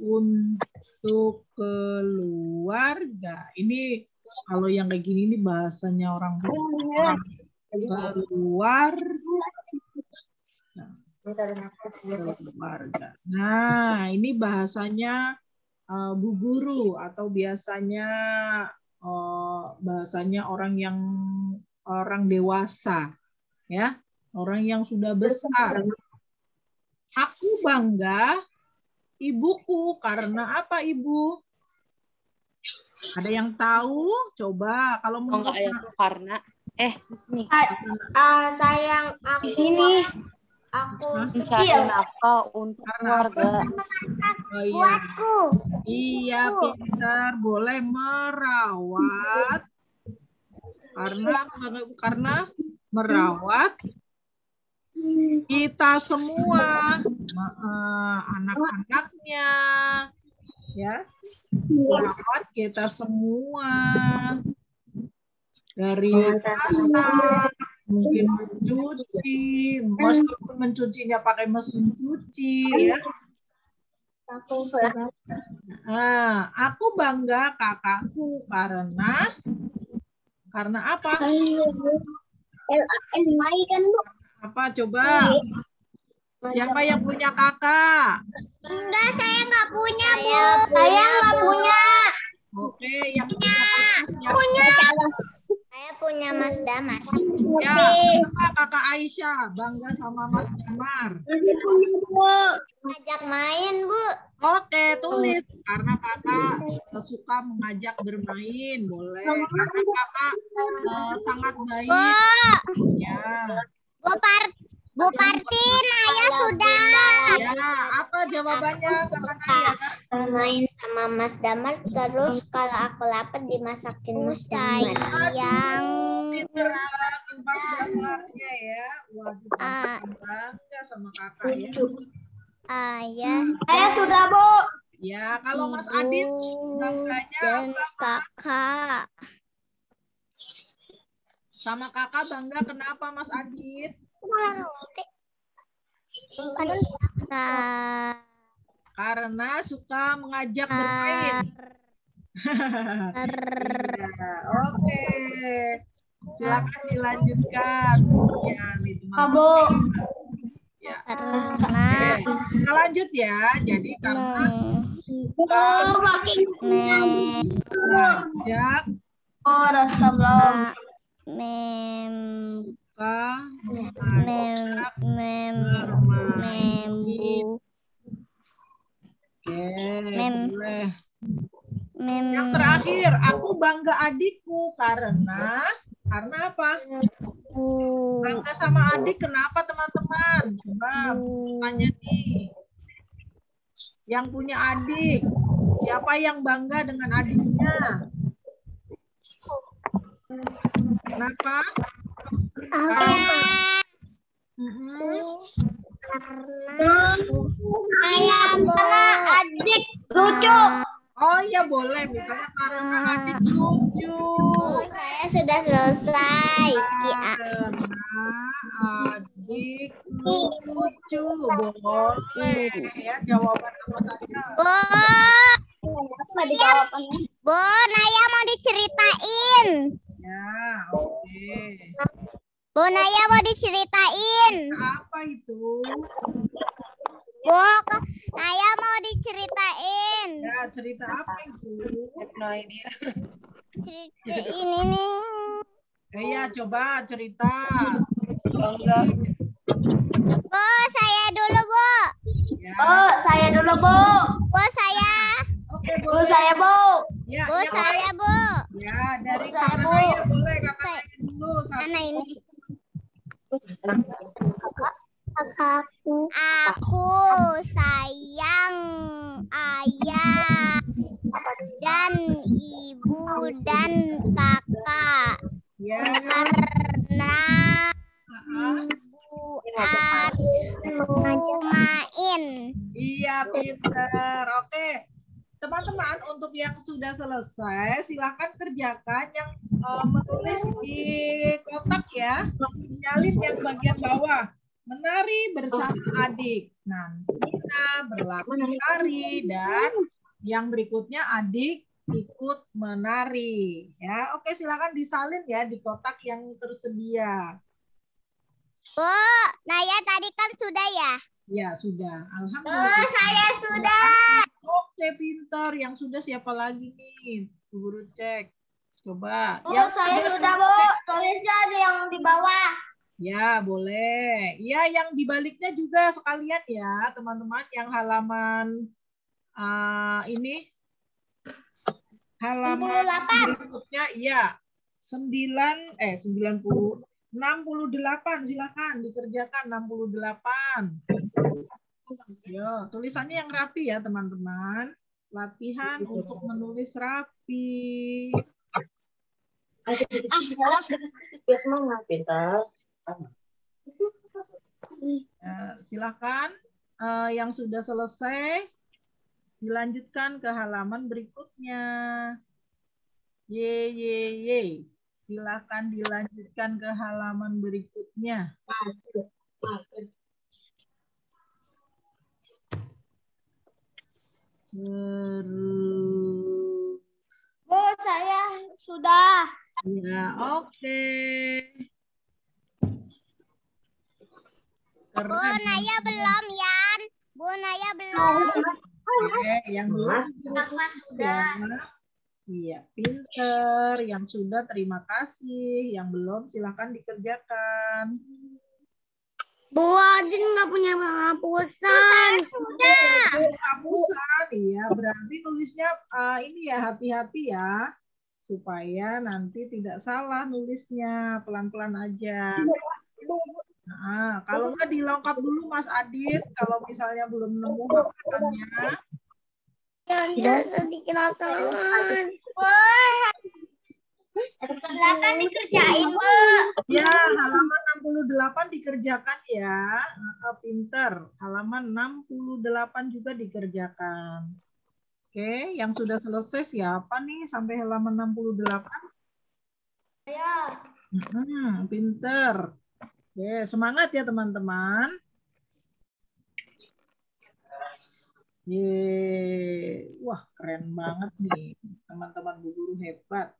[SPEAKER 1] untuk keluarga. Ini kalau yang kayak gini ini bahasanya orang besar. Keluarga. Nah, ini bahasanya Bu Guru atau bahasanya orang dewasa, ya, orang yang sudah besar. Aku bangga ibuku karena apa, Ibu? Ada yang tahu? Coba kalau
[SPEAKER 3] enggak ya, karena di sini.
[SPEAKER 2] Sayang aku.
[SPEAKER 3] Di sini.
[SPEAKER 2] Aku
[SPEAKER 3] Mencari nafkah untuk keluarga.
[SPEAKER 1] Oh, iya.
[SPEAKER 2] Buatku.
[SPEAKER 1] Iya, pintar. Boleh merawat. Karena merawat kita semua, anak-anaknya, ya, merawat kita semua dari masak, mungkin mencuci, meskipun mencucinya pakai mesin cuci, ya. Aku bangga kakakku karena apa? Apa coba? Siapa yang punya kakak?
[SPEAKER 2] Enggak, saya nggak punya, Bu. Saya nggak punya.
[SPEAKER 1] Oke, yang punya kakak siapa?
[SPEAKER 2] Punya. Saya punya Mas Damar.
[SPEAKER 1] Ya, kakak Aisyah bangga sama Mas Damar.
[SPEAKER 2] Bu. Ajak main, Bu.
[SPEAKER 1] Oke, tulis karena kakak suka mengajak bermain, boleh. Karena kakak sangat baik. Ya.
[SPEAKER 2] Bu Partin, ayah sudah.
[SPEAKER 1] Ya, apa jawabannya?
[SPEAKER 2] Main sama Mas Damar, terus kalau aku lapar dimasakin Mas Damar. Yang
[SPEAKER 1] Pinter banget Mas Damarnya ya. Waduh, bangga sama kakak ya.
[SPEAKER 2] Ayah sudah, Bu.
[SPEAKER 1] Ya, kalau Mas Adit bangganya
[SPEAKER 2] dan
[SPEAKER 1] apa?
[SPEAKER 2] kakak.
[SPEAKER 1] Sama kakak bangga kenapa Mas Adit? Karena suka mengajak bermain. Oke. Silakan dilanjutkan. Ya, nih teman-teman. Ya. Kita lanjut ya. Jadi karena mengajak Yang terakhir, aku bangga adikku karena apa? Bangga sama adik kenapa teman-teman? Coba tanya nih. Yang punya adik, siapa yang bangga dengan adiknya? Kenapa?
[SPEAKER 2] Karena adik lucu.
[SPEAKER 1] Oh iya boleh, misalnya karena adik lucu.
[SPEAKER 2] Saya sudah selesai.
[SPEAKER 1] Karena adik lucu, boleh ya jawaban apa saja.
[SPEAKER 2] Bu, Naya mau diceritain.
[SPEAKER 1] Ya, oke.
[SPEAKER 2] Bu, Naya mau diceritain.
[SPEAKER 1] Apa itu?
[SPEAKER 2] Bu, Naya mau diceritain.
[SPEAKER 1] Ya, cerita apa itu?
[SPEAKER 3] No idea.
[SPEAKER 2] Cerita ini nih.
[SPEAKER 1] Iya, coba cerita.
[SPEAKER 3] Enggak.
[SPEAKER 2] Bu, saya dulu, Bu.
[SPEAKER 1] Ya.
[SPEAKER 2] Saya dulu, Bu. Bu, saya.
[SPEAKER 1] Oke,
[SPEAKER 2] Bu,
[SPEAKER 1] boleh.
[SPEAKER 2] saya, Bu.
[SPEAKER 1] Ya,
[SPEAKER 2] Bu, saya, Bu.
[SPEAKER 1] Ya, dari
[SPEAKER 2] Bu, saya,
[SPEAKER 1] kakak
[SPEAKER 2] Bu.
[SPEAKER 1] Naya boleh, kakak Naya dulu.
[SPEAKER 2] Mana ini? Kakakku. Aku sayang ayah dan ibu dan kakak
[SPEAKER 1] Ya.
[SPEAKER 2] karena buat main.
[SPEAKER 1] Iya, pinter. Oke. Teman-teman, untuk yang sudah selesai, silakan kerjakan yang menulis di kotak ya. Nyalin yang bagian bawah. Menari bersama adik. Nah, Nina berlatih tari dan yang berikutnya adik ikut menari. Ya, oke, silakan disalin ya di kotak yang tersedia.
[SPEAKER 2] Bu, Naya tadi kan sudah ya?
[SPEAKER 1] Ya, sudah. Alhamdulillah.
[SPEAKER 2] Saya sudah.
[SPEAKER 1] Oke, pintar. Yang sudah siapa lagi nih? Guru cek. Coba.
[SPEAKER 2] Bu,
[SPEAKER 1] Yang
[SPEAKER 2] saya sudah, Bu. Tulisnya ada yang di bawah.
[SPEAKER 1] Ya, boleh. Ya, yang dibaliknya juga sekalian ya, teman-teman. Yang halaman ini. Halaman berikutnya, iya. 68. Silakan dikerjakan 68. Yo, tulisannya yang rapi ya, teman-teman. Latihan untuk menulis rapi.
[SPEAKER 3] Semangat, pintar.
[SPEAKER 1] Silakan yang sudah selesai dilanjutkan ke halaman berikutnya. Ye. Silakan dilanjutkan ke halaman berikutnya.
[SPEAKER 2] Bu, saya sudah.
[SPEAKER 1] Ya, oke.
[SPEAKER 2] Bu, Naya belum, Yan. Bu, Naya belum.
[SPEAKER 1] Oke, yang belum
[SPEAKER 2] Sudah.
[SPEAKER 1] Iya, pinter. Yang sudah terima kasih. Yang belum silahkan dikerjakan.
[SPEAKER 2] Bu, Adin nggak punya penghapusan. Sudah.
[SPEAKER 1] Penghapusan, iya. Berarti tulisnya ini ya, hati-hati ya. Supaya nanti tidak salah nulisnya. Pelan-pelan aja. Nah, kalau nggak dilengkap dulu Mas Adit, kalau misalnya belum nemu hafalannya.
[SPEAKER 2] Ya, sedikit hafalan. Wah. Silakan dikerjain, Bu.
[SPEAKER 1] Ya, halaman 68 dikerjakan ya. Pinter. Halaman 68 juga dikerjakan. Oke, yang sudah selesai siapa nih sampai halaman 68?
[SPEAKER 2] Saya.
[SPEAKER 1] Pinter. Oke, semangat ya teman-teman. Wah, keren banget nih. Teman-teman Bu Guru hebat.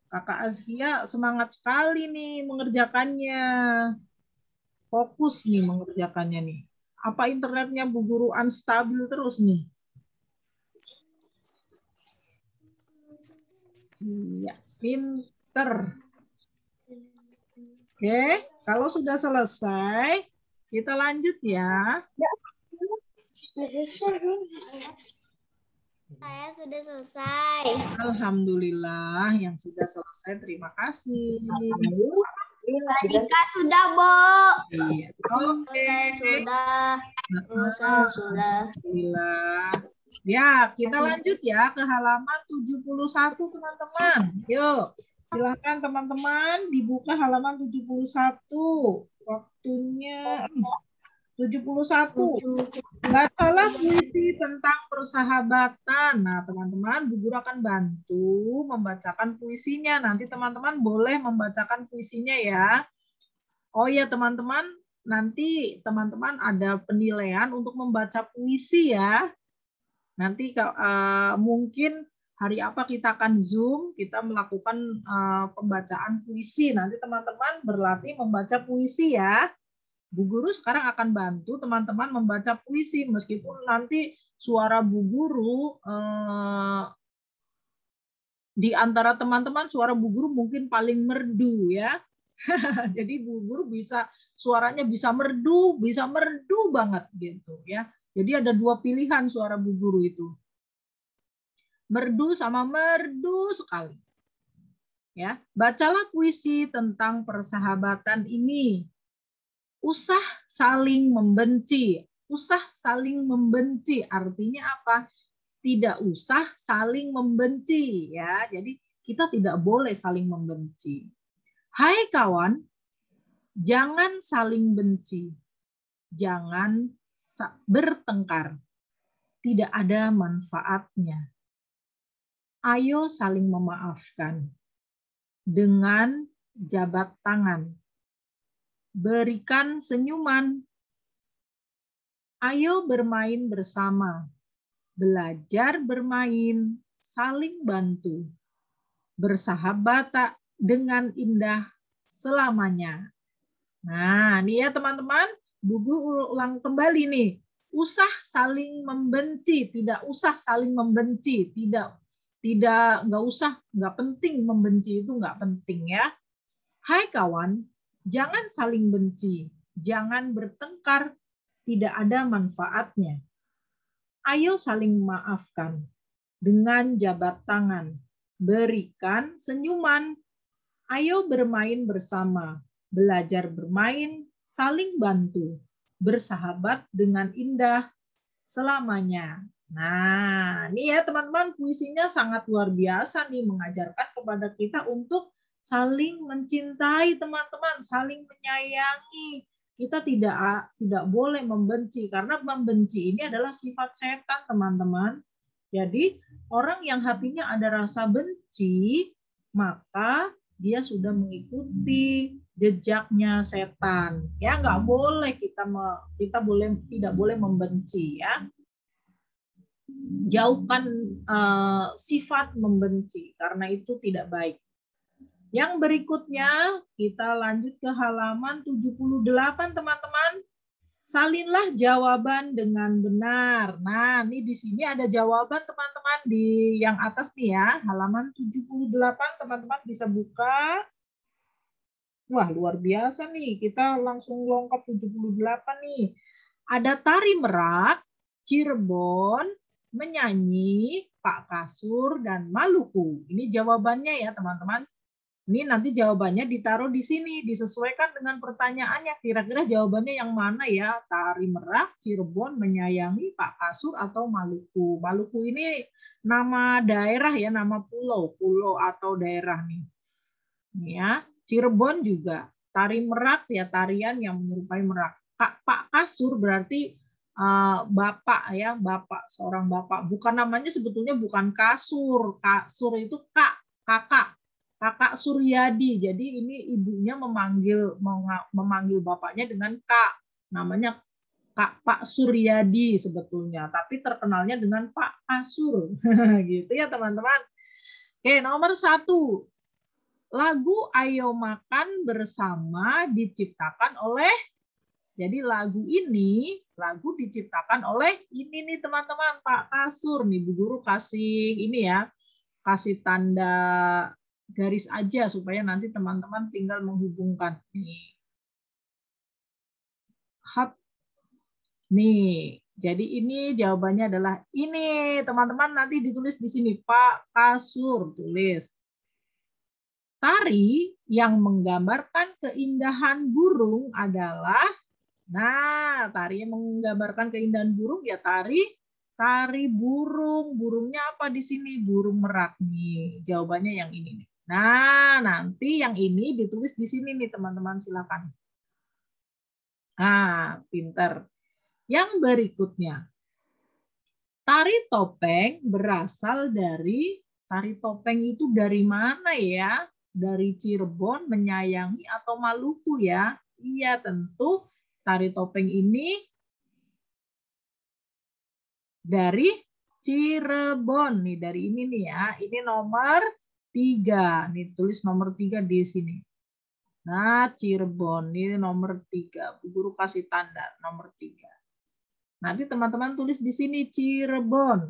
[SPEAKER 1] Kakak Azkia semangat sekali nih mengerjakannya. Fokus nih mengerjakannya nih. Apa internetnya Bu Guru unstabil terus nih? Iya, pinter. Oke, kalau sudah selesai, kita lanjut ya.
[SPEAKER 2] Saya sudah selesai.
[SPEAKER 1] Alhamdulillah, yang sudah selesai. Terima kasih.
[SPEAKER 2] Dika sudah, Bu.
[SPEAKER 1] Iya. Oke.
[SPEAKER 2] Sudah. Sudah.
[SPEAKER 1] Alhamdulillah. Ya, kita lanjut ya ke halaman 71, teman-teman. Yuk, silakan teman-teman dibuka halaman 71. Waktunya 71. Bacalah puisi tentang persahabatan. Nah, teman-teman, Bu Guru akan bantu membacakan puisinya. Nanti teman-teman boleh membacakan puisinya ya. Oh ya, teman-teman, nanti teman-teman ada penilaian untuk membaca puisi ya. Nanti mungkin hari apa kita akan Zoom, kita melakukan pembacaan puisi. Nanti teman-teman berlatih membaca puisi ya. Bu Guru sekarang akan bantu teman-teman membaca puisi, meskipun nanti suara Bu Guru di antara teman-teman suara Bu Guru mungkin paling merdu ya. Jadi Bu Guru suaranya bisa merdu banget gitu ya. Jadi ada dua pilihan suara Bu Guru itu. Merdu sama merdu sekali. Ya, bacalah puisi tentang persahabatan ini. usah saling membenci. Usah saling membenci artinya apa? Tidak usah saling membenci ya. Jadi kita tidak boleh saling membenci. Hai kawan, jangan saling benci. Jangan bertengkar. Tidak ada manfaatnya. Ayo saling memaafkan dengan jabat tangan. Berikan senyuman. Ayo bermain bersama. Belajar bermain, saling bantu. Bersahabat dengan indah selamanya. Nah, ini ya teman-teman, Bubu ulang kembali nih. Usah saling membenci, tidak usah saling membenci, nggak penting membenci itu nggak penting ya. Hai kawan, jangan saling benci, jangan bertengkar, tidak ada manfaatnya. Ayo saling memaafkan dengan jabat tangan, berikan senyuman. Ayo bermain bersama, belajar bermain, saling bantu, bersahabat dengan indah selamanya. Nah, ini ya teman-teman, puisinya sangat luar biasa nih, mengajarkan kepada kita untuk saling mencintai teman-teman, saling menyayangi. Kita tidak boleh membenci, karena membenci ini adalah sifat setan teman-teman. Jadi orang yang hatinya ada rasa benci, maka dia sudah mengikuti jejaknya setan. Ya nggak boleh kita tidak boleh membenci ya. Jauhkan sifat membenci karena itu tidak baik. Yang berikutnya kita lanjut ke halaman 78 teman-teman. Salinlah jawaban dengan benar. Nah, ini di sini ada jawaban teman-teman di yang atas nih ya, halaman 78 teman-teman bisa buka. Wah, luar biasa nih. Kita langsung lengkap 78 nih. Ada Tari Merak, Cirebon, Menyanyi, Pak Kasur, dan Maluku. Ini jawabannya ya teman-teman. Ini nanti jawabannya ditaruh di sini, disesuaikan dengan pertanyaannya. Kira-kira jawabannya yang mana ya? Tari Merak, Cirebon, Menyayangi, Pak Kasur, atau Maluku. Maluku ini nama daerah ya, nama pulau atau daerah nih. Ini ya, Cirebon juga. Tari Merak ya, tarian yang menyerupai merak. Pak Kasur berarti bapak ya, bapak, seorang bapak. Bukan namanya sebetulnya bukan kasur. Kasur itu kakak Suryadi. Jadi ini ibunya memanggil bapaknya dengan Kak. Namanya Pak Suryadi sebetulnya, tapi terkenalnya dengan Pak Kasur. Gitu ya teman-teman. Oke, nomor 1. Lagu Ayo Makan Bersama diciptakan oleh, jadi lagu diciptakan oleh ini nih teman-teman, Pak Kasur nih. Bu Guru kasih ini ya, kasih tanda garis aja supaya nanti teman-teman tinggal menghubungkan nih. Nih, jadi ini jawabannya adalah ini teman-teman, nanti ditulis di sini Pak Kasur, tulis. Tari yang menggambarkan keindahan burung adalah, nah, tari yang menggambarkan keindahan burung ya tari burung. Burungnya apa di sini? Burung merak nih. Jawabannya yang ini nih. Nah, nanti yang ini ditulis di sini nih teman-teman, silakan. Ah, pinter. Yang berikutnya. Tari topeng berasal dari, tari topeng itu dari mana ya? Dari Cirebon, Menyayangi, atau Maluku ya? Iya, tentu tari topeng ini dari Cirebon nih, dari ini nih ya. Ini nomor 3. Nih tulis nomor 3 di sini. Nah, Cirebon ini nomor 3. Bu Guru kasih tanda nomor 3. Nanti teman-teman tulis di sini Cirebon.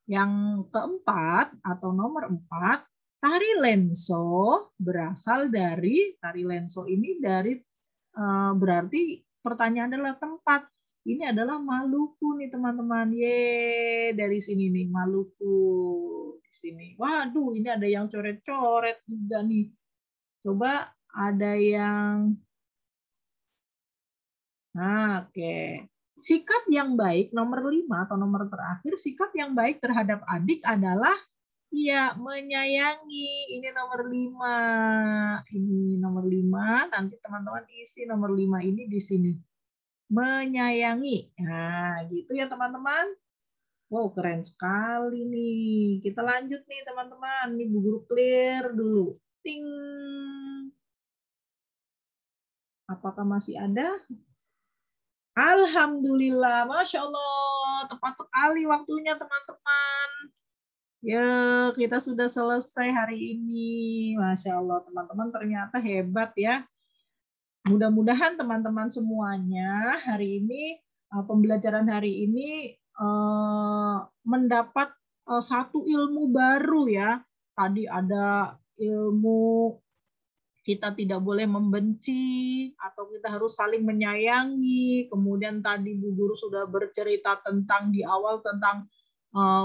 [SPEAKER 1] Yang keempat atau nomor 4, tari lenso berasal dari, tari lenso ini dari berarti pertanyaan adalah tempat. Ini adalah Maluku nih teman-teman. Ye, dari sini nih Maluku di sini. Waduh, ini ada yang coret-coret juga nih. Coba ada yang Nah, oke. Sikap yang baik nomor 5 atau nomor terakhir, sikap yang baik terhadap adik adalah ya menyayangi. Ini nomor 5. Ini nomor 5. Nanti teman-teman isi nomor 5 ini di sini. Menyayangi. Nah, gitu ya teman-teman. Wow, keren sekali nih. Kita lanjut nih teman-teman. Nih Bu Guru clear dulu. Ting. Apakah masih ada? Alhamdulillah, Masya Allah, tepat sekali waktunya teman-teman. Ya, kita sudah selesai hari ini. Masya Allah, teman-teman ternyata hebat ya. Mudah-mudahan teman-teman semuanya hari ini, pembelajaran hari ini mendapat satu ilmu baru ya. Tadi ada ilmu kita tidak boleh membenci atau kita harus saling menyayangi. Kemudian tadi Bu Guru sudah bercerita tentang di awal tentang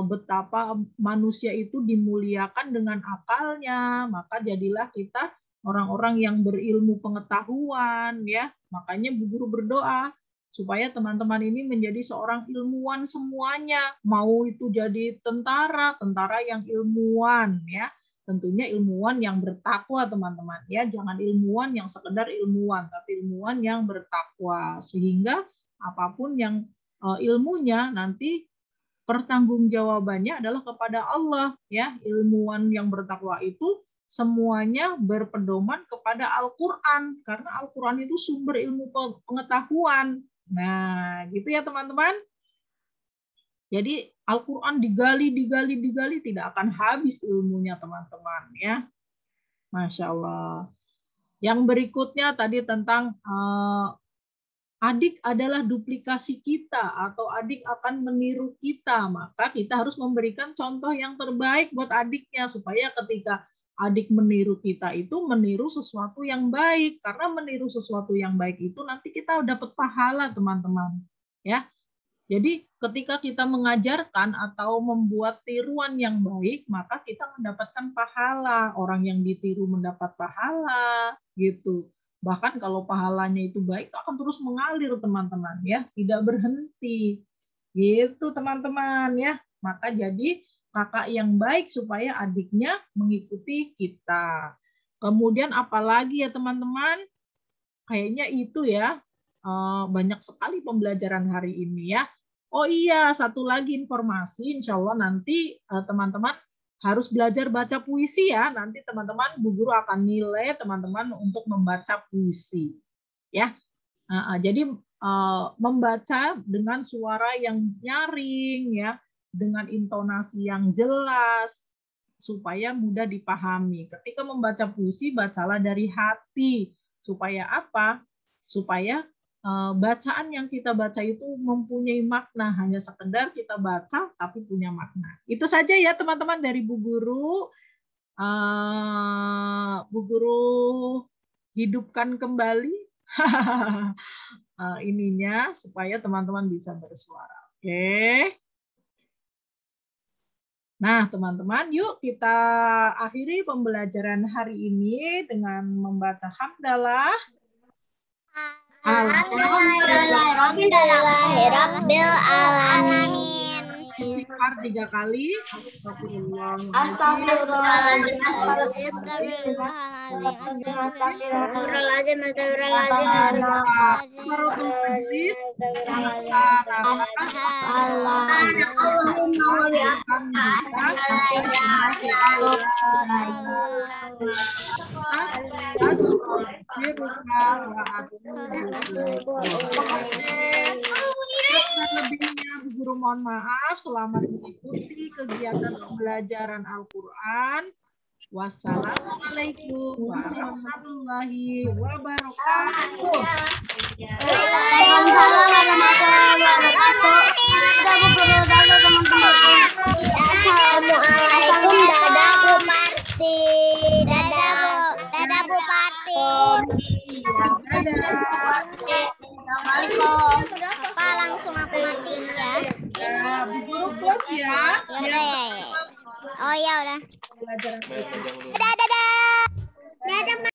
[SPEAKER 1] betapa manusia itu dimuliakan dengan akalnya. Maka jadilah kita orang-orang yang berilmu pengetahuan ya. Makanya Bu Guru berdoa supaya teman-teman ini menjadi seorang ilmuwan semuanya. Mau itu jadi tentara yang ilmuwan ya. Tentunya ilmuwan yang bertakwa teman-teman ya, jangan ilmuwan yang sekedar ilmuwan, tapi ilmuwan yang bertakwa sehingga apapun yang ilmunya nanti pertanggungjawabannya adalah kepada Allah ya. Ilmuwan yang bertakwa itu semuanya berpedoman kepada Al-Qur'an karena Al-Qur'an itu sumber ilmu pengetahuan. Nah, gitu ya teman-teman. Jadi Al-Quran digali tidak akan habis ilmunya teman-teman ya. Masya Allah. Yang berikutnya tadi tentang adik adalah duplikasi kita atau adik akan meniru kita. Maka kita harus memberikan contoh yang terbaik buat adiknya supaya ketika adik meniru kita itu meniru sesuatu yang baik. Karena meniru sesuatu yang baik itu nanti kita dapat pahala teman-teman ya. Jadi ketika kita mengajarkan atau membuat tiruan yang baik, maka kita mendapatkan pahala. Orang yang ditiru mendapat pahala, gitu. Bahkan kalau pahalanya itu baik, itu akan terus mengalir teman-teman ya, tidak berhenti. Gitu teman-teman ya. Maka jadi kakak yang baik supaya adiknya mengikuti kita. Kemudian apalagi ya teman-teman? Kayaknya itu ya. Banyak sekali pembelajaran hari ini ya. Oh iya, satu lagi informasi, insya Allah nanti teman-teman harus belajar baca puisi ya. Nanti teman-teman, Bu Guru akan nilai teman-teman untuk membaca puisi. Ya, jadi membaca dengan suara yang nyaring ya, dengan intonasi yang jelas supaya mudah dipahami. Ketika membaca puisi, bacalah dari hati. Supaya apa? Supaya bacaan yang kita baca itu mempunyai makna, hanya sekedar kita baca tapi punya makna. Itu saja ya teman-teman dari Bu Guru. Bu Guru hidupkan kembali ininya supaya teman-teman bisa bersuara. Oke. Nah, teman-teman, yuk kita akhiri pembelajaran hari ini dengan membaca hamdalah.
[SPEAKER 2] Alhamdulillahirabbil alamin.
[SPEAKER 1] Istighfar 3 kali. Lebihnya Bu Guru mohon maaf. Selamat mengikuti kegiatan pembelajaran Al-Quran. Wassalamualaikum warahmatullahi wabarakatuh.
[SPEAKER 2] Assalamualaikum, dadah Bu Parti. Dadah Bu Parti. Assalamualaikum. Apa langsung aku matiin ya?
[SPEAKER 1] Ya, Bu Guru close ya.
[SPEAKER 2] Ya. Oh ya udah.
[SPEAKER 1] Pelajaran
[SPEAKER 2] Dadah. Dadah.